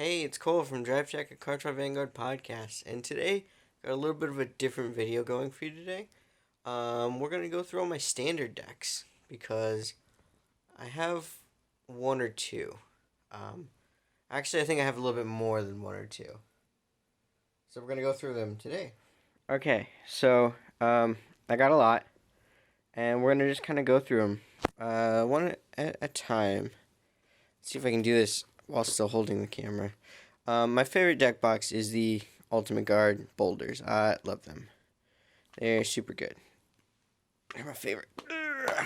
Hey, it's Cole from Drive Check, a Cartridge Vanguard podcast, and today got a little bit of a different video going for you today. We're gonna go through all my standard decks because I have one or two. Um, Actually, I think I have a little bit more than one or two. So we're gonna go through them today. Okay, so I got a lot, and we're gonna just kind of go through them, one at a time. Let's see if I can do this while still holding the camera. My favorite deck box is the Ultimate Guard Boulders. I love them. They're super good. They're my favorite.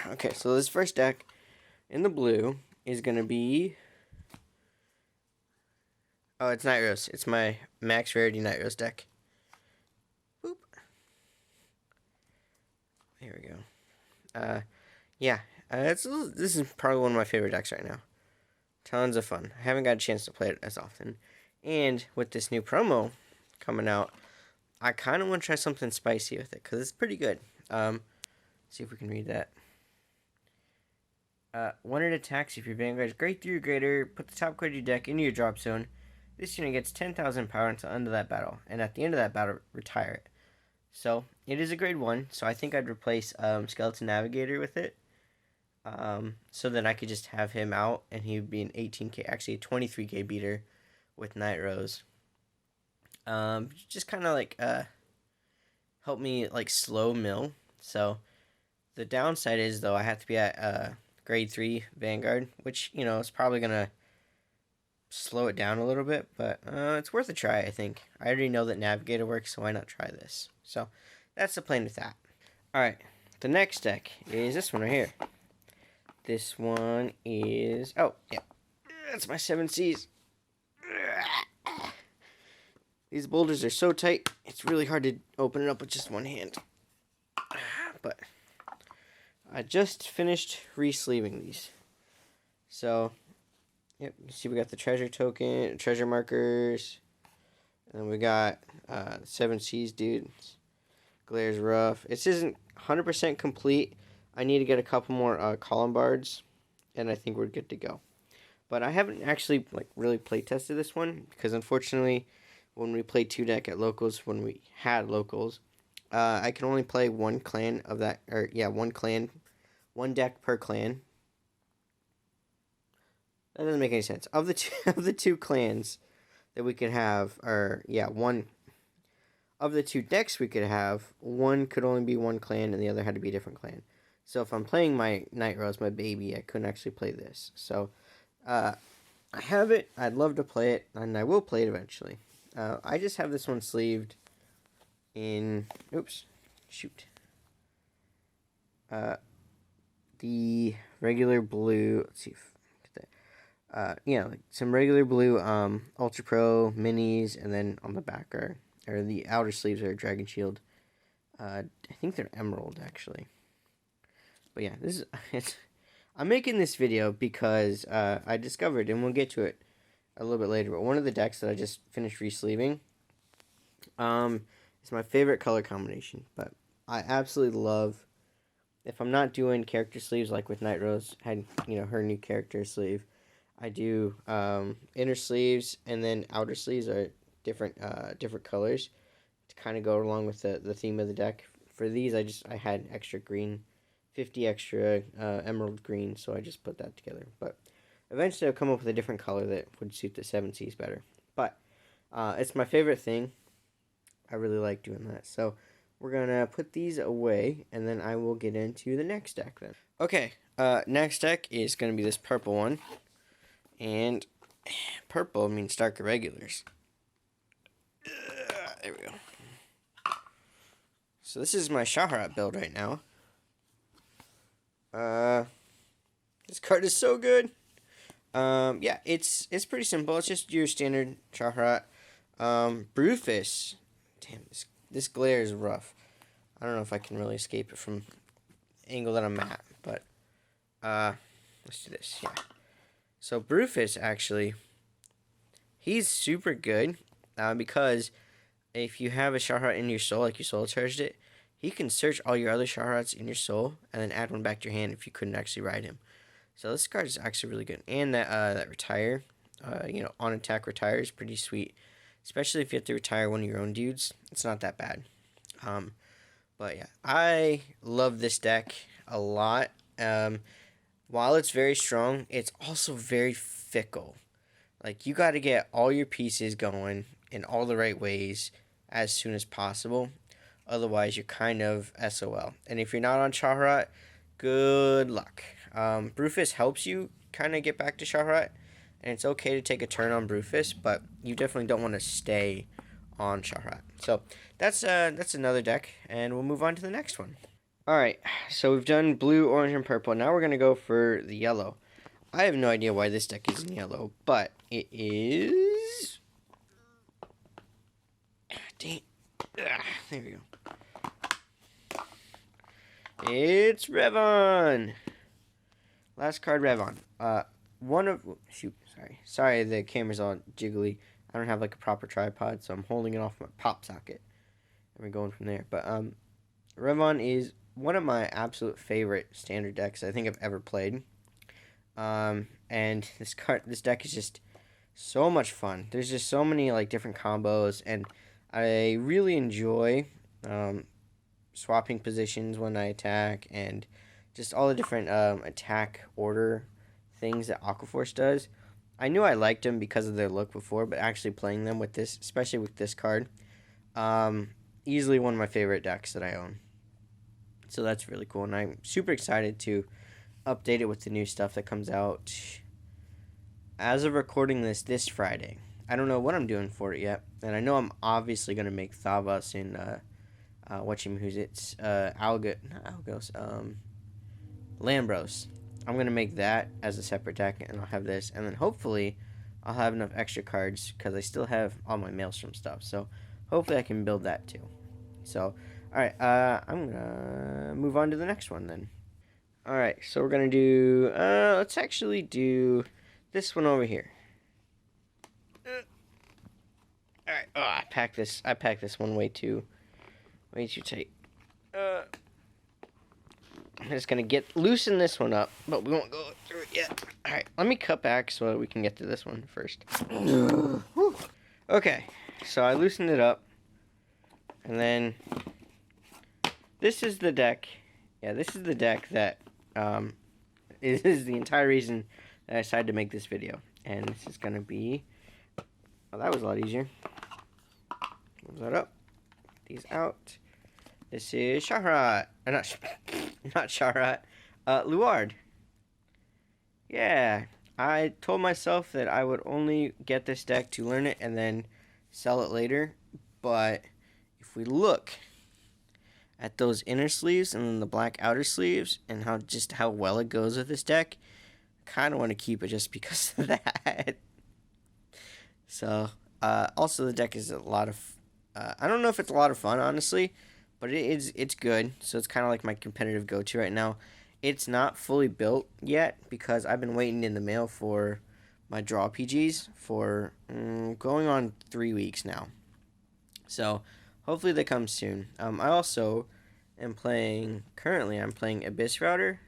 Okay, so this first deck in the blue is going to be... Oh, it's Night Rose. It's my max rarity Night Rose deck. Boop. There we go. Yeah. This is probably one of my favorite decks right now. Tons of fun. I haven't got a chance to play it as often. And with this new promo coming out, I kind of want to try something spicy with it because it's pretty good. See if we can read that. When it attacks, if your Vanguard is grade 3 or greater, put the top card of your deck into your drop zone. This unit gets 10,000 power until the end of that battle. And at the end of that battle, retire it. So, it is a grade 1. So, I think I'd replace Skeleton Navigator with it. So then I could just have him out, and he would be an 18k, actually a 23k beater with Night Rose. Just kind of like help me like slow mill. So the downside is though I have to be at grade 3 Vanguard, which is probably gonna slow it down a little bit, but it's worth a try. I think I already know that Navigator works, so why not try this? So that's the plan with that. All right, the next deck is this one right here. This one is... Oh, yeah. That's my 7 Cs. These boulders are so tight, it's really hard to open it up with just one hand. But I just finished re-sleeving these. So, yep, you see we got the treasure token, treasure markers. And then we got 7 Cs, dude. Glare's rough. This isn't 100% complete. I need to get a couple more column bards, and I think we're good to go. But I haven't actually really play tested this one because unfortunately, when we played 2-deck at locals, when we had locals, I can only play one clan of that, or yeah, one clan, one deck per clan. That doesn't make any sense. Of the two clans that we could have, or yeah, one of the 2 decks we could have, one could only be one clan, and the other had to be a different clan. So if I'm playing my Night Rose, my baby, I couldn't actually play this. So I have it. I'd love to play it, and I will play it eventually. I just have this one sleeved in... Oops. Shoot. The regular blue... Let's see if... like some regular blue Ultra Pro minis, and then on the back are the outer sleeves are Dragon Shield. I think they're Emerald, actually. But yeah, I'm making this video because I discovered, and we'll get to it a little bit later, but one of the decks that I just finished re-sleeving is my favorite color combination. But I absolutely love, if I'm not doing character sleeves like with Night Rose, had her new character sleeve, I do inner sleeves, and then outer sleeves are different colors to kind of go along with the theme of the deck. For these, I had extra green. 50 extra emerald green, so I just put that together. But eventually I'll come up with a different color that would suit the 7 Cs better. But it's my favorite thing. I really like doing that. So we're going to put these away, and then I will get into the next deck then. Okay, next deck is going to be this purple one. And purple means dark irregulars. There we go. So this is my Shaharat build right now. This card is so good. Yeah, it's pretty simple. It's just your standard Shaharat. Brewfish. Damn, this glare is rough. I don't know if I can really escape it from the angle that I'm at, but let's do this. Yeah. So Brewfish, actually, he's super good because if you have a Shaharat in your soul, like you soul charged it, he can search all your other Shaharats in your soul and then add one back to your hand if you couldn't actually ride him. So this card is actually really good. And that retire on attack retire is pretty sweet, especially if you have to retire one of your own dudes. It's not that bad. But yeah, I love this deck a lot. While it's very strong, it's also very fickle. Like, you got to get all your pieces going in all the right ways as soon as possible. Otherwise, you're kind of SOL. And if you're not on Shaharat, good luck. Brufus helps you kind of get back to Shaharat, and it's okay to take a turn on Brufus, but you definitely don't want to stay on Shaharat. So that's another deck, and we'll move on to the next one. Alright, so we've done blue, orange, and purple. Now we're going to go for the yellow. I have no idea why this deck is in yellow, but it is... Dang. There we go. It's Revon. Last card, Revon. Sorry, the camera's all jiggly. I don't have like a proper tripod, so I'm holding it off my pop socket. And we're going from there. But Revon is one of my absolute favorite standard decks I think I've ever played. And this deck is just so much fun. There's just so many like different combos, and I really enjoy swapping positions when I attack, and just all the different attack order things that Aquaforce does. I knew I liked them because of their look before, but actually playing them with this, especially with this card, easily one of my favorite decks that I own. So that's really cool, and I'm super excited to update it with the new stuff that comes out as of recording this Friday. I don't know what I'm doing for it yet, and I know I'm obviously going to make Thavas in Lambros. I'm going to make that as a separate deck, and I'll have this, and then hopefully I'll have enough extra cards, because I still have all my Maelstrom stuff, so hopefully I can build that too. So, alright, I'm going to move on to the next one then. Alright, so we're going to do, let's actually do this one over here. Alright, I packed this one way too tight. I'm just going to loosen this one up, but we won't go through it yet. Alright, let me cut back so we can get to this one first. Okay, so I loosened it up, and then this is the deck. Yeah, this is the deck that is the entire reason that I decided to make this video. And this is going to be... Oh, that was a lot easier. Move that up. These out. This is Shaharat. Not Shaharat. Luard. Yeah. I told myself that I would only get this deck to learn it and then sell it later. But if we look at those inner sleeves and then the black outer sleeves and how well it goes with this deck, I kind of want to keep it just because of that. So, also the deck is a lot of, I don't know if it's a lot of fun, honestly, but it's good. So it's kind of like my competitive go-to right now. It's not fully built yet because I've been waiting in the mail for my draw PGs for going on 3 weeks now. So hopefully they come soon. I also am currently I'm playing Abyss Router.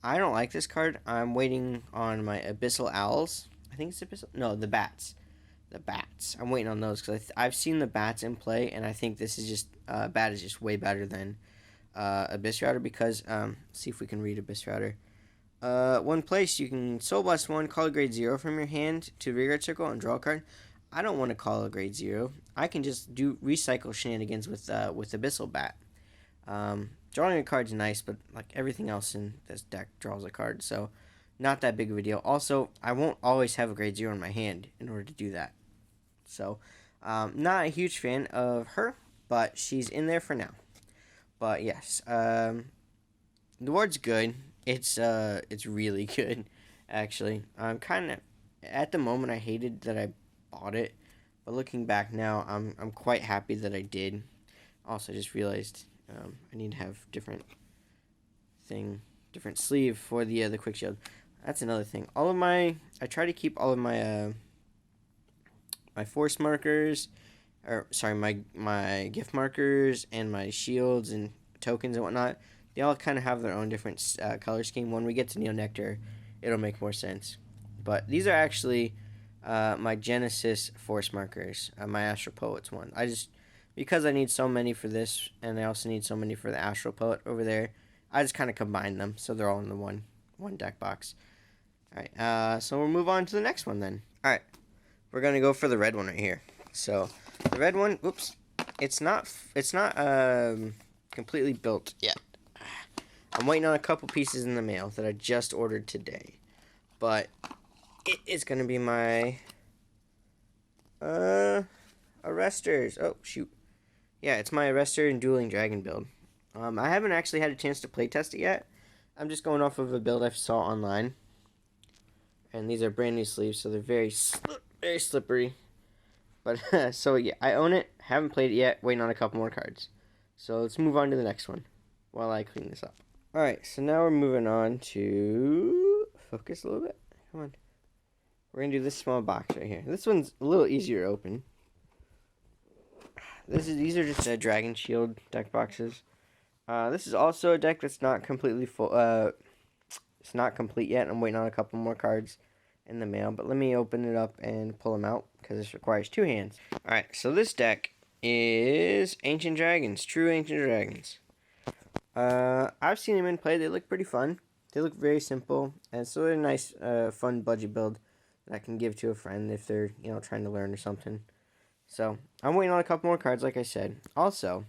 I don't like this card. I'm waiting on my Abyssal Owls. I think it's Abyssal. No, the Bats. The Bats. I'm waiting on those because I've seen the Bats in play, and I think this is just Bat is just way better than Abyss Router because see if we can read Abyss Router. One place you can Soul Blast 1, call a grade 0 from your hand to Rearguard Circle and draw a card. I don't want to call a grade 0. I can just do recycle shenanigans with Abyssal Bat. Drawing a card's nice, but like everything else in this deck draws a card, so not that big of a deal. Also, I won't always have a grade 0 in my hand in order to do that. So, not a huge fan of her, but she's in there for now. But yes, the ward's good. It's really good, actually. I'm kind of, at the moment, I hated that I bought it, but looking back now, I'm quite happy that I did. Also, I just realized I need to have different sleeve for the quick shield. That's another thing. I try to keep all of my my force markers, my gift markers and my shields and tokens and whatnot. They all kind of have their own different color scheme. When we get to Neonectar, it'll make more sense. But these are actually my Genesis Force Markers, my Astral Poets one. Because I need so many for this, and I also need so many for the Astral Poet over there, I just kind of combine them, so they're all in the one deck box. Alright, so we'll move on to the next one then. Alright, we're going to go for the red one right here. So, the red one, oops, it's not completely built yet. I'm waiting on a couple pieces in the mail that I just ordered today. But it is going to be my Arresters. Oh, shoot. Yeah, it's my Arrestor and Dueling Dragon build. I haven't actually had a chance to playtest it yet. I'm just going off of a build I saw online. And these are brand new sleeves, so they're very slippery. But, so yeah, I own it. Haven't played it yet. Waiting on a couple more cards. So let's move on to the next one while I clean this up. Alright, so now we're moving on to... Focus a little bit. Come on. We're going to do this small box right here. This one's a little easier to open. These are just Dragon Shield deck boxes. This is also a deck that's not completely full. It's not complete yet. I'm waiting on a couple more cards in the mail. But let me open it up and pull them out, because this requires 2 hands. Alright, so this deck is Ancient Dragons. True Ancient Dragons. I've seen them in play. They look pretty fun. They look very simple, and so they're a nice, fun budget build that I can give to a friend if they're, trying to learn or something. So, I'm waiting on a couple more cards, like I said. Also,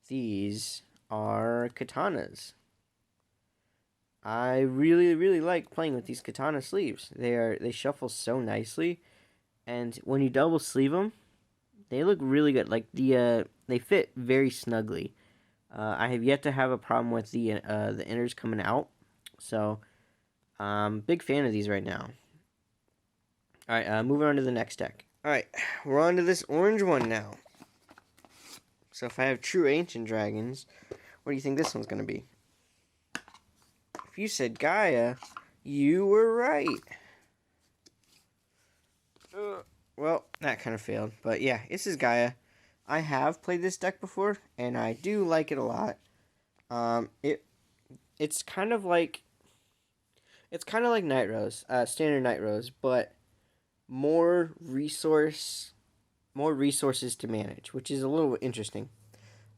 these are katanas. I really, really like playing with these katana sleeves. They shuffle so nicely, and when you double sleeve them, they look really good. Like, they fit very snugly. I have yet to have a problem with the inners coming out. So, big fan of these right now. Alright, moving on to the next deck. Alright, we're on to this orange one now. So if I have True Ancient Dragons, what do you think this one's going to be? If you said Gaia, you were right. Well, that kind of failed. But yeah, this is Gaia. I have played this deck before, and I do like it a lot. It's kind of like Night Rose, standard Night Rose, but more resources to manage, which is a little interesting.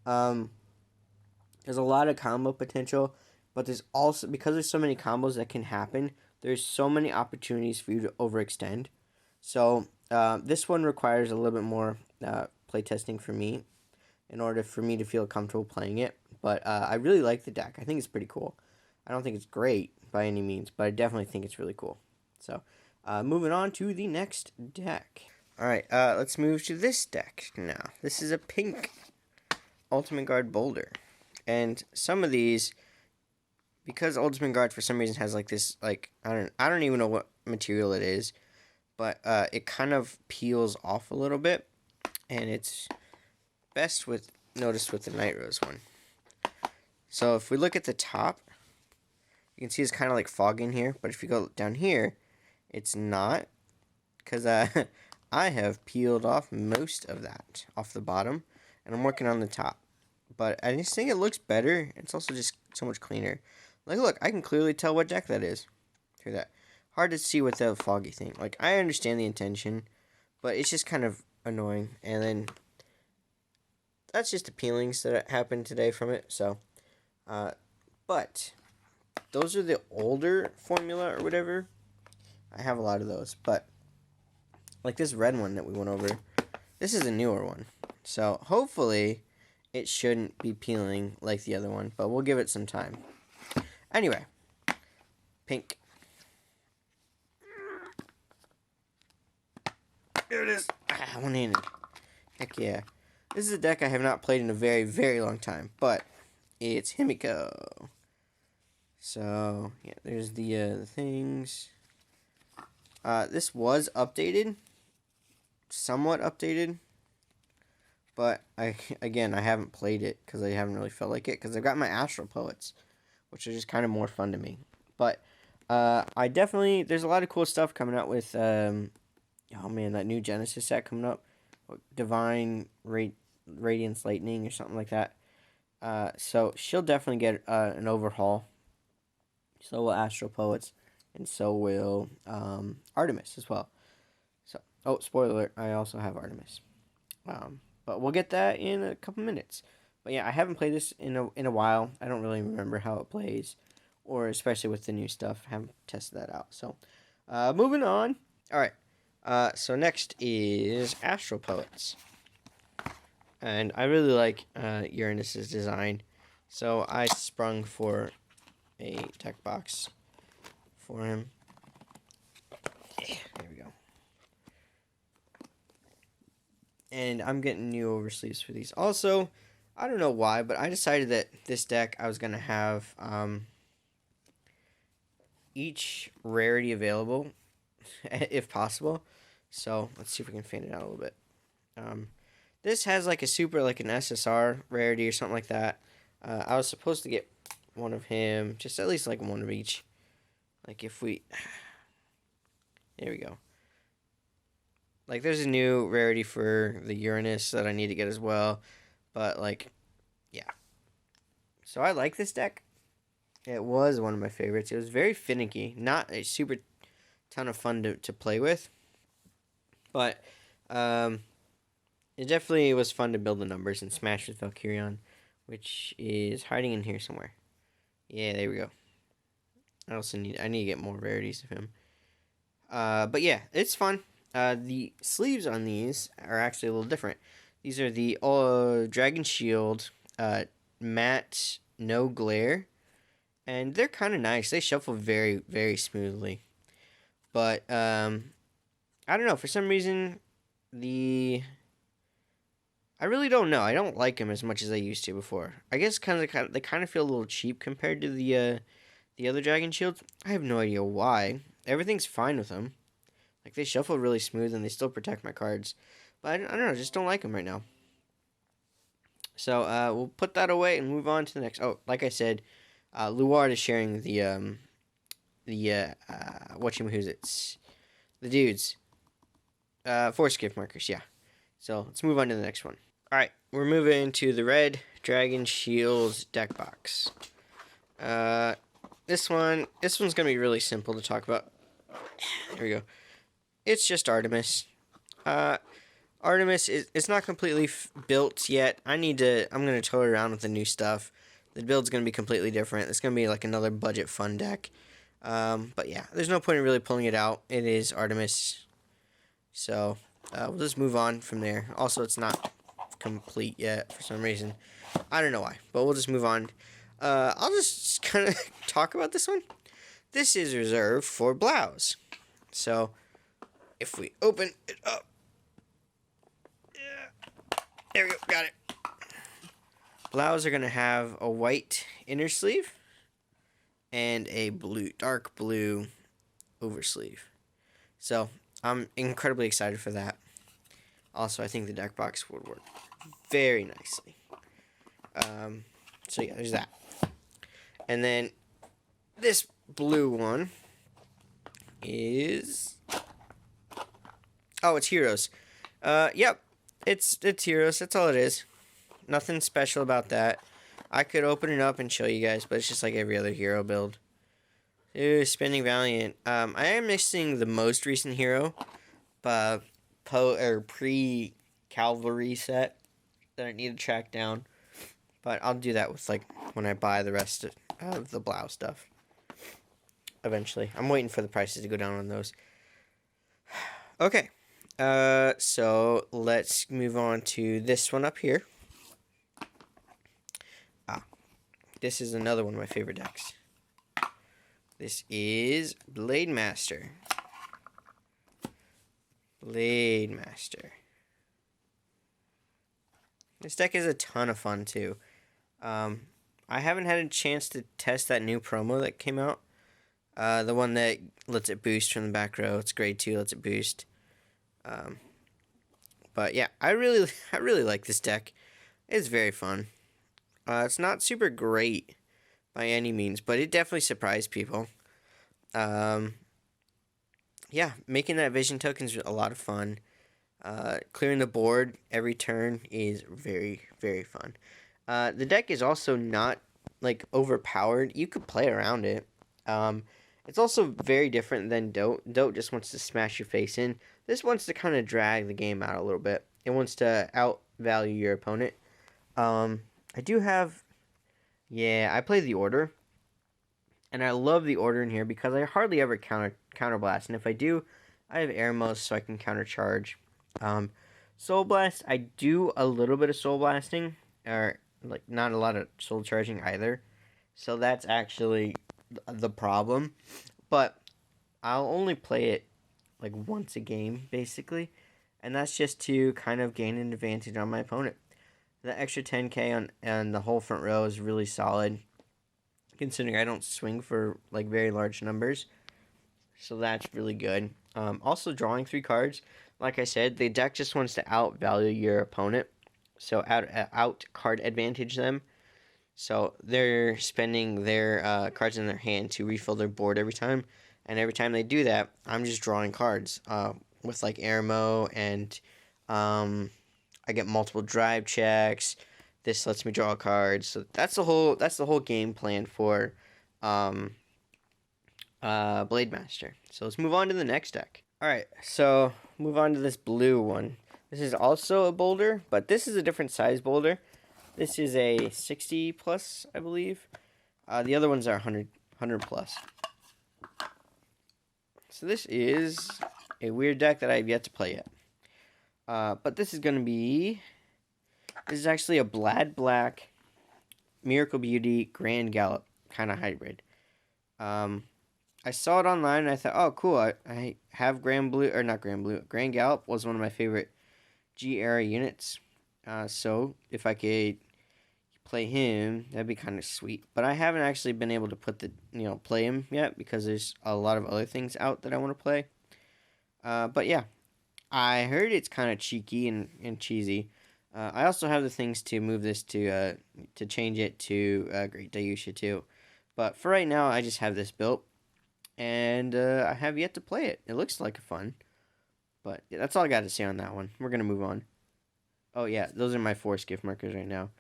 There's a lot of combo potential, but there's also, because there's so many combos that can happen, there's so many opportunities for you to overextend. So this one requires a little bit more playtesting for me in order for me to feel comfortable playing it. But I really like the deck. I think it's pretty cool. I don't think it's great by any means, but I definitely think it's really cool. So moving on to the next deck. Alright, let's move to this deck now. This is a pink Ultimate Guard Boulder. And some of these, because Ultimate Guard for some reason has like this, like, I don't even know what material it is, but it kind of peels off a little bit, and it's best noticed with the Night Rose one. So if we look at the top, you can see it's kind of like fog in here, but if you go down here, it's not, because I have peeled off most of that off the bottom, and I'm working on the top. But I just think it looks better. It's also just so much cleaner. Like, look, I can clearly tell what deck that is. Hear that? Hard to see with the foggy thing. Like, I understand the intention, but it's just kind of annoying. And then that's just the peelings that happened today from it. So, but those are the older formula or whatever. I have a lot of those, but like this red one that we went over, this is a newer one. So hopefully it shouldn't be peeling like the other one, but we'll give it some time. Anyway, pink. There it is. One-handed. Heck yeah. This is a deck I have not played in a very, very long time, but it's Himiko. So, yeah, there's the things. This was updated. Somewhat updated. But, I haven't played it because I haven't really felt like it. Because I've got my Astral Poets, which are just kind of more fun to me. But, there's a lot of cool stuff coming out with, oh man, that new Genesis set coming up. Divine Radiance Lightning or something like that. So, she'll definitely get an overhaul. So will Astral Poets. And so will Artemis as well. Oh, spoiler alert, I also have Artemis. But we'll get that in a couple minutes. But yeah, I haven't played this in a while. I don't really remember how it plays, or especially with the new stuff. Haven't tested that out. So, moving on. All right. So next is Astral Poets, and I really like Uranus's design, so I sprung for a tech box for him. Yeah, there we go. And I'm getting new oversleeves for these. Also, I don't know why, but I decided that this deck I was going to have each rarity available, if possible. So, let's see if we can fan it out a little bit. This has like a super, like an SSR rarity or something like that. I was supposed to get one of him, just at least like one of each. Like if we... There we go. Like, there's a new rarity for the Uranus that I need to get as well. But, like, yeah. So, I like this deck. It was one of my favorites. It was very finicky. Not a super ton of fun to play with. But, it definitely was fun to build the numbers and smash with Valkyrion. Which is hiding in here somewhere. Yeah, there we go. I need to get more rarities of him. But yeah, it's fun. The sleeves on these are actually a little different. These are the Dragon Shield matte no glare, and they're kind of nice. They shuffle very, very smoothly. But I don't know, for some reason I really don't know. I don't like them as much as I used to before. I guess they kind of feel a little cheap compared to the other Dragon Shields. I have no idea why. Everything's fine with them. Like, they shuffle really smooth and they still protect my cards. But I don't know, I just don't like them right now. So, we'll put that away and move on to the next. Oh, like I said, Luard is sharing the dudes. Force gift markers, yeah. So, let's move on to the next one. Alright, we're moving to the red Dragon Shields deck box. This one's going to be really simple to talk about. There we go. It's just Artemis. Artemis it's not completely built yet. I'm going to toy around with the new stuff. The build's going to be completely different. It's going to be like another budget fun deck. But yeah, there's no point in really pulling it out. It is Artemis. So, we'll just move on from there. Also, it's not complete yet for some reason. I don't know why, but we'll just move on. I'll just kind of talk about this one. This is reserved for Blouse. So, if we open it up, yeah, there we go, got it. Blouse are going to have a white inner sleeve and a dark blue oversleeve. So, I'm incredibly excited for that. Also, I think the deck box would work very nicely. So yeah, there's that. And then this blue one is... Oh, it's Heroes. Yep. It's Heroes. That's all it is. Nothing special about that. I could open it up and show you guys, but it's just like every other hero build. Ooh, Spending Valiant. I am missing the most recent hero. Pre-Cavalry set that I need to track down. But I'll do that with, like, when I buy the rest of the Blau stuff. Eventually. I'm waiting for the prices to go down on those. Okay. So let's move on to this one up here. This is another one of my favorite decks. This is Blade Master. Blade Master. This deck is a ton of fun, too. I haven't had a chance to test that new promo that came out. The one that lets it boost from the back row. It's grade 2, lets it boost. But yeah, I really like this deck. It's very fun. It's not super great by any means, but it definitely surprised people. Yeah, making that vision token is a lot of fun. Clearing the board every turn is very, very fun. The deck is also not, like, overpowered. You could play around it. It's also very different than Dote. Dote just wants to smash your face in. this wants to kind of drag the game out a little bit. It wants to outvalue your opponent. I do have, yeah, I play the Order, and I love the Order in here because I hardly ever counterblast, and if I do, I have air modes so I can countercharge. Soul Blast, I do a little bit of Soul Blasting, or like not a lot of Soul Charging either, so that's actually the problem. But I'll only play it like once a game, basically, and that's just to kind of gain an advantage on my opponent. The extra 10k on the whole front row is really solid, considering I don't swing for like very large numbers, so that's really good. Also, drawing 3 cards, like I said, the deck just wants to outvalue your opponent, so out card advantage them. So they're spending their cards in their hand to refill their board every time, and every time they do that, I'm just drawing cards with like Airmo, and I get multiple drive checks. This lets me draw cards. So that's the whole game plan for Blade Master. So let's move on to the next deck. Alright, so move on to this blue one. This is also a boulder, but this is a different size boulder. This is a 60 plus, I believe. The other ones are 100 plus. So this is a weird deck that I have yet to play yet. But this is going to be... This is actually a Black Miracle Beauty Grand Gallop kind of hybrid. I saw it online and I thought, oh, cool. I have Grand Gallop was one of my favorite G-era units. So if I could play him, that'd be kind of sweet. But I haven't actually been able to play him yet because there's a lot of other things out that I want to play. But yeah, I heard it's kind of cheeky and cheesy. I also have the things to move this to change it to Great Dayusha too. But for right now, I just have this built. And I have yet to play it. It looks like fun. But yeah, that's all I got to say on that one. We're going to move on. Oh, yeah. Those are my 4 skiff markers right now.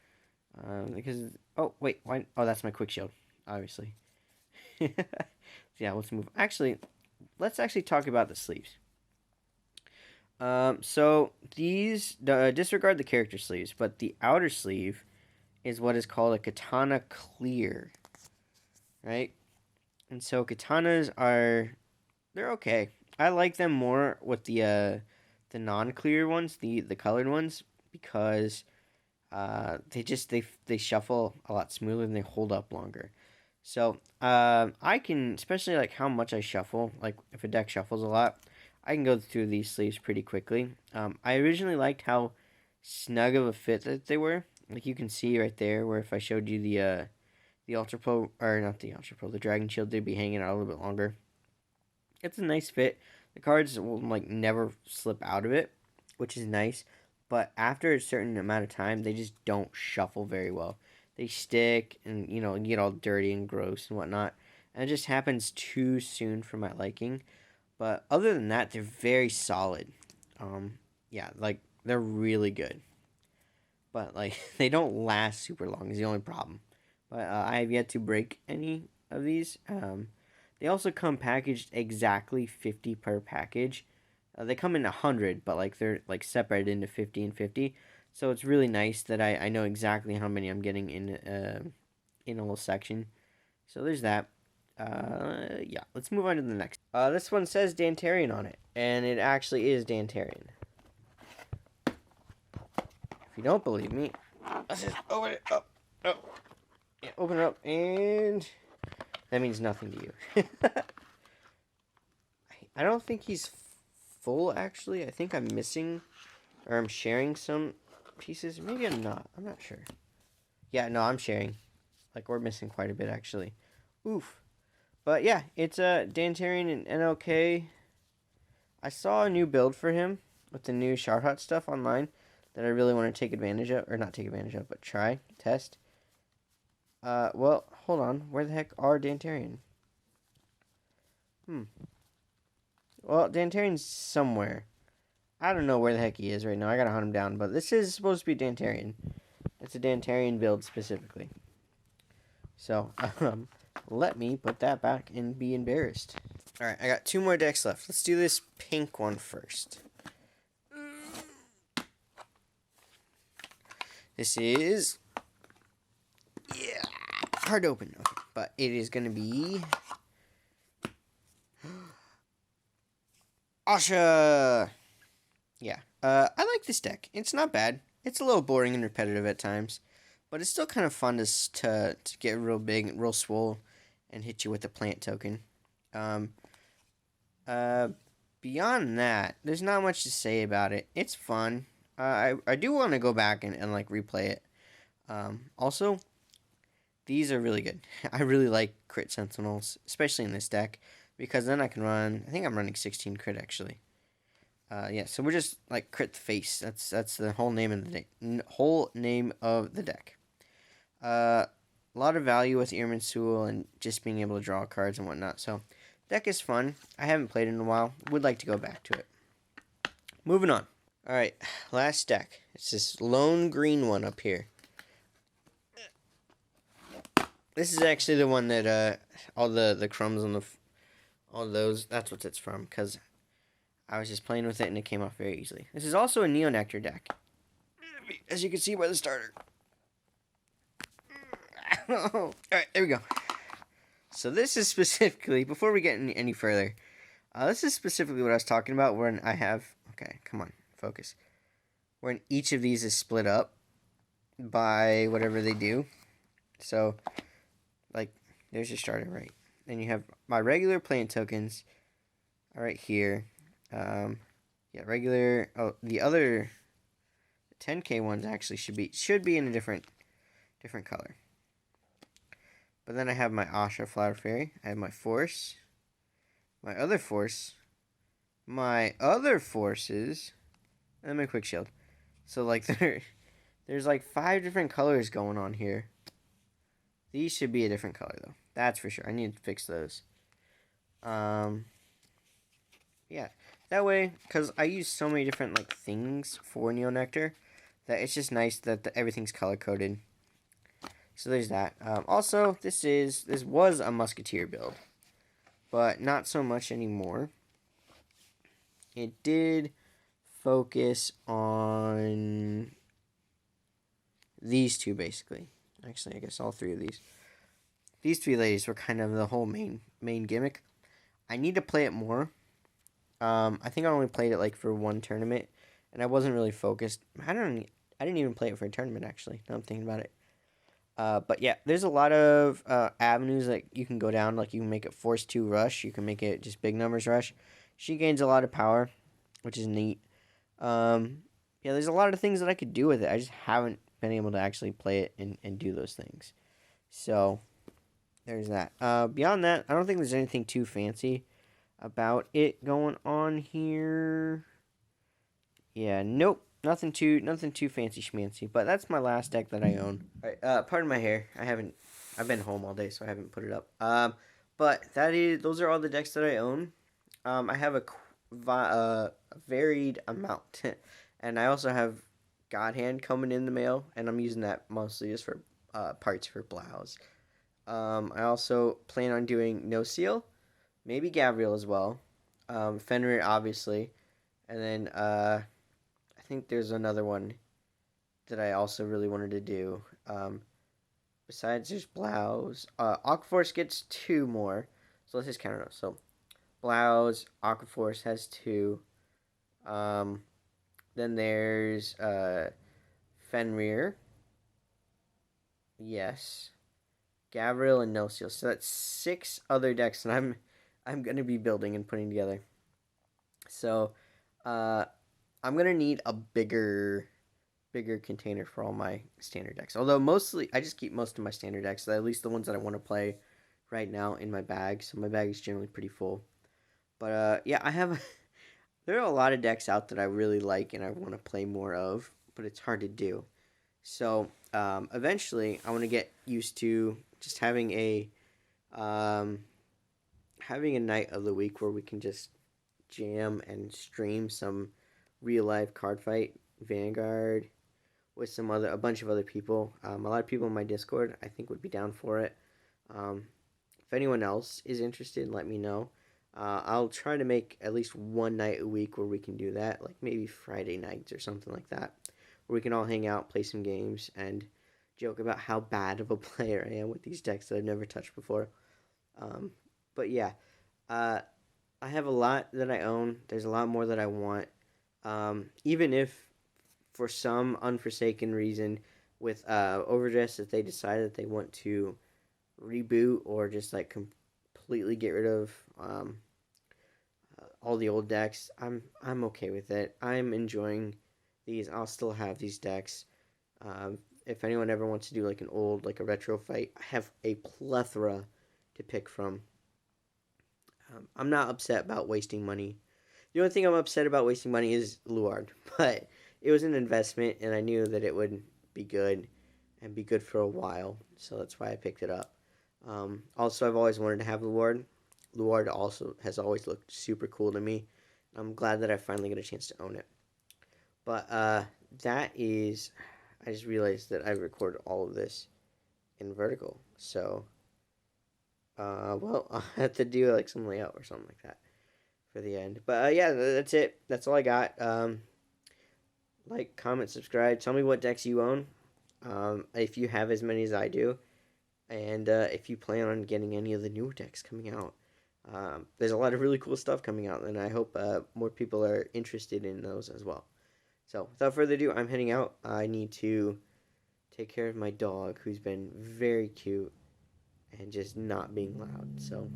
Because... Oh, wait. Why? Oh, that's my quick shield. Obviously. Yeah, let's move. Actually, let's actually talk about the sleeves. So, these... disregard the character sleeves. But the outer sleeve is what is called a Katana Clear. Right? And so katanas they're okay. I like them more with the non-clear ones, the colored ones, because they shuffle a lot smoother and they hold up longer. So I can, especially like how much I shuffle, like if a deck shuffles a lot, I can go through these sleeves pretty quickly. I originally liked how snug of a fit that they were. Like you can see right there, where if I showed you the Ultra Pro, or not the Ultra Pro, the Dragon Shield, they'd be hanging out a little bit longer. It's a nice fit. The cards will like never slip out of it, which is nice. But after a certain amount of time, they just don't shuffle very well. They stick and, get all dirty and gross and whatnot. And it just happens too soon for my liking. But other than that, they're very solid. Yeah, like, they're really good. But, like, they don't last super long is the only problem. But I have yet to break any of these. They also come packaged exactly 50 per package. They come in 100, but like they're like separated into 50 and 50. So it's really nice that I know exactly how many I'm getting in a little section. So there's that. Yeah, let's move on to the next. This one says Dantarian on it, and it actually is Dantarian. If you don't believe me, let's just open it up. Oh. Yeah, open it up, and that means nothing to you. I don't think he's full, actually. I think I'm missing, or I'm sharing some pieces. Maybe I'm not. I'm not sure. Yeah, no, I'm sharing. Like, we're missing quite a bit, actually. Oof. But, yeah, it's Dantarian and NLK. I saw a new build for him with the new Shardhot stuff online that I really want to take advantage of. Or not take advantage of, but try, test. Well, hold on. Where the heck are Dantarian? Well, Dantarian's somewhere. I don't know where the heck he is right now. I gotta hunt him down, but this is supposed to be Dantarian. It's a Dantarian build specifically. So, let me put that back and be embarrassed. Alright, I got 2 more decks left. Let's do this pink one first. This is... yeah, hard to open. Okay, but it is going to be... Asha! Yeah, I like this deck. It's not bad. It's a little boring and repetitive at times, but it's still kind of fun to get real big, real swole, and hit you with a plant token. Beyond that, there's not much to say about it. It's fun. I do want to go back and like replay it. Also, these are really good. I really like crit sentinels, especially in this deck, because then I can run. I think I'm running 16 crit actually. Yeah, so we're just like crit the face. That's the whole name of the deck. Whole name of the deck. A lot of value with Irminsul and just being able to draw cards and whatnot. So, deck is fun. I haven't played it in a while. Would like to go back to it. Moving on. All right, last deck. It's this lone green one up here. This is actually the one that all the crumbs on all those. That's what it's from, because I was just playing with it and it came off very easily. This is also a Neonectar deck, as you can see by the starter. Alright, there we go. So this is specifically, before we get any further, this is specifically what I was talking about when I have, okay, come on, focus. When each of these is split up by whatever they do. So, like, there's your starter, right? Then you have my regular plant tokens, right here. Yeah, regular. Oh, the other 10K ones actually should be in a different color. But then I have my Asha Flower Fairy. I have my Force, my other Force, my other Forces, and my Quick Shield. So like there's like 5 different colors going on here. These should be a different color though. That's for sure. I need to fix those. Yeah. That way, because I use so many different like things for Neonectar, that it's just nice that everything's color coded. So there's that. Also, this was a Musketeer build, but not so much anymore. It did focus on these 2 basically. Actually, I guess all 3 of these. These 3 ladies were kind of the whole main gimmick. I need to play it more. I think I only played it like for 1 tournament, and I wasn't really focused. I didn't even play it for a tournament actually. Now I'm thinking about it. But yeah, there's a lot of avenues that you can go down. Like you can make it Force 2 Rush. You can make it just big numbers Rush. She gains a lot of power, which is neat. Yeah, there's a lot of things that I could do with it. I just haven't been able to actually play it and do those things. So there's that. Beyond that, I don't think there's anything too fancy about it going on here. Yeah, nope. Nothing too fancy schmancy. But that's my last deck that I own. Alright, pardon my hair. I've been home all day, so I haven't put it up. But those are all the decks that I own. I have a varied amount. And I also have God Hand coming in the mail, and I'm using that mostly just for parts for Blouse. I also plan on doing No Seal, maybe Gabriel as well, Fenrir obviously, and then I think there's another one that I also really wanted to do. Besides just Blouse, Aquaforce gets 2 more, so let's just count it up. So Blouse, Aquaforce has 2. Then there's Fenrir. Yes. Gabriel and No Seal. So that's 6 other decks that I'm gonna be building and putting together. So I'm gonna need a bigger container for all my standard decks. Although mostly I just keep most of my standard decks, at least the ones that I want to play right now, in my bag. So my bag is generally pretty full. But yeah, there are a lot of decks out that I really like and I want to play more of, but it's hard to do. So eventually, I want to get used to just having a night of the week where we can just jam and stream some real life card fight Vanguard with a bunch of other people. A lot of people in my Discord I think would be down for it. If anyone else is interested, let me know. I'll try to make at least one night a week where we can do that, like maybe Friday nights or something like that, where we can all hang out, play some games, and joke about how bad of a player I am with these decks that I've never touched before. Um, but yeah, uh, I have a lot that I own. There's a lot more that I want. Even if for some unforsaken reason with Overdress that they decide that they want to reboot or just like completely get rid of all the old decks, I'm okay with it. I'm enjoying these. I'll still have these decks. If anyone ever wants to do like an old like a retro fight, I have a plethora to pick from. I'm not upset about wasting money. The only thing I'm upset about wasting money is Luard, but it was an investment, and I knew that it would be good and be good for a while, so that's why I picked it up. Also, I've always wanted to have Luard. Luard also has always looked super cool to me. I'm glad that I finally get a chance to own it. But that is, I just realized that I recorded all of this in vertical, so well, I'll have to do like some layout or something like that for the end. But yeah, that's it. That's all I got. Like, comment, subscribe. Tell me what decks you own. If you have as many as I do, and if you plan on getting any of the new decks coming out. There's a lot of really cool stuff coming out, and I hope more people are interested in those as well. So, without further ado, I'm heading out. I need to take care of my dog, who's been very cute and just not being loud. So,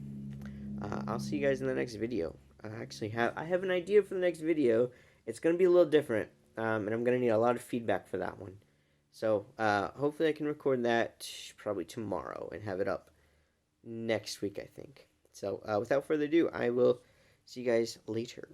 I'll see you guys in the next video. I have an idea for the next video. It's going to be a little different, and I'm going to need a lot of feedback for that one. So, hopefully I can record that probably tomorrow and have it up next week, I think. So, without further ado, I will see you guys later.